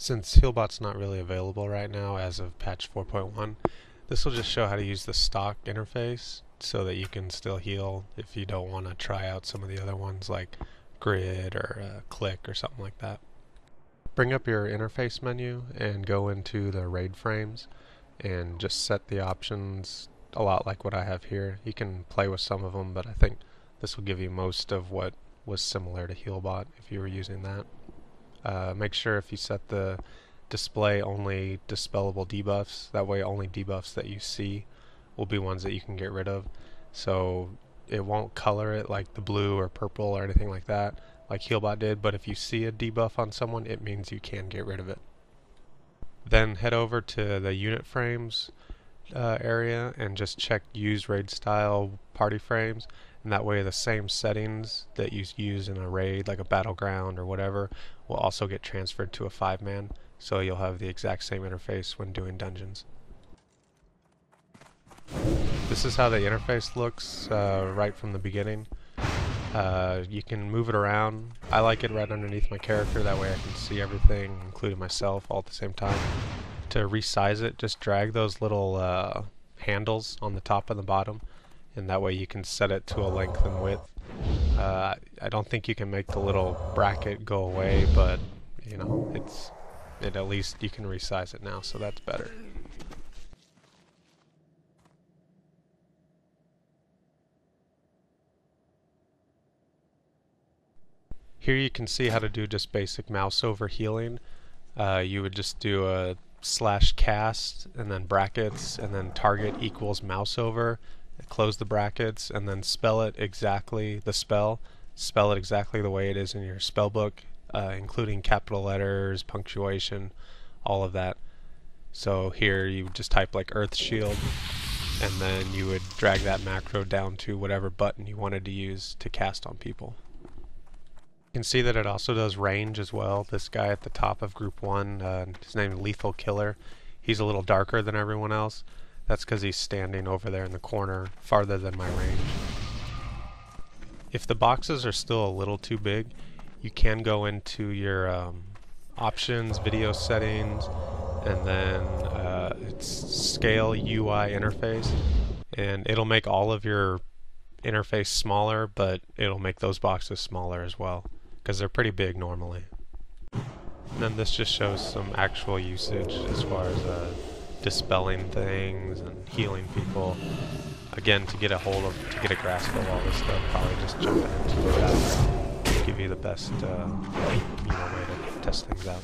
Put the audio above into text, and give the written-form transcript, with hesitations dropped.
Since Healbot's not really available right now as of patch 4.1, this will just show how to use the stock interface so that you can still heal if you don't want to try out some of the other ones like grid or click or something like that. Bring up your interface menu and go into the raid frames and just set the options a lot like what I have here. You can play with some of them, but I think this will give you most of what was similar to Healbot if you were using that. Make sure if you set the display only dispellable debuffs, that way only debuffs that you see will be ones that you can get rid of. So it won't color it like the blue or purple or anything like that, like Healbot did, but if you see a debuff on someone, it means you can get rid of it. Then head over to the unit frames area and just check use raid style party frames, and that way the same settings that you use in a raid like a battleground or whatever will also get transferred to a 5-man, so you'll have the exact same interface when doing dungeons. This is how the interface looks right from the beginning. You can move it around. I like it right underneath my character, that way I can see everything, including myself, all at the same time. To resize it, just drag those little handles on the top and the bottom, and that way you can set it to a length and width. I don't think you can make the little bracket go away, but you know, at least you can resize it now, so that's better. Here you can see how to do just basic mouse over healing. You would just do a /cast and then brackets and then target equals mouse over, close the brackets, and then spell it exactly the way it is in your spell book, including capital letters, punctuation, all of that. So here you would just type like Earth Shield, and then you would drag that macro down to whatever button you wanted to use to cast on people. You can see that it also does range as well. This guy at the top of group 1, his name is Lethal Killer. He's a little darker than everyone else. That's because he's standing over there in the corner, farther than my range. If the boxes are still a little too big, you can go into your options, video settings, and then it's scale UI interface, and it'll make all of your interface smaller, but it'll make those boxes smaller as well, because they're pretty big normally. And then this just shows some actual usage as far as dispelling things and healing people. Again, to get a grasp of all this stuff, probably just jump into that to give you the best way to test things out.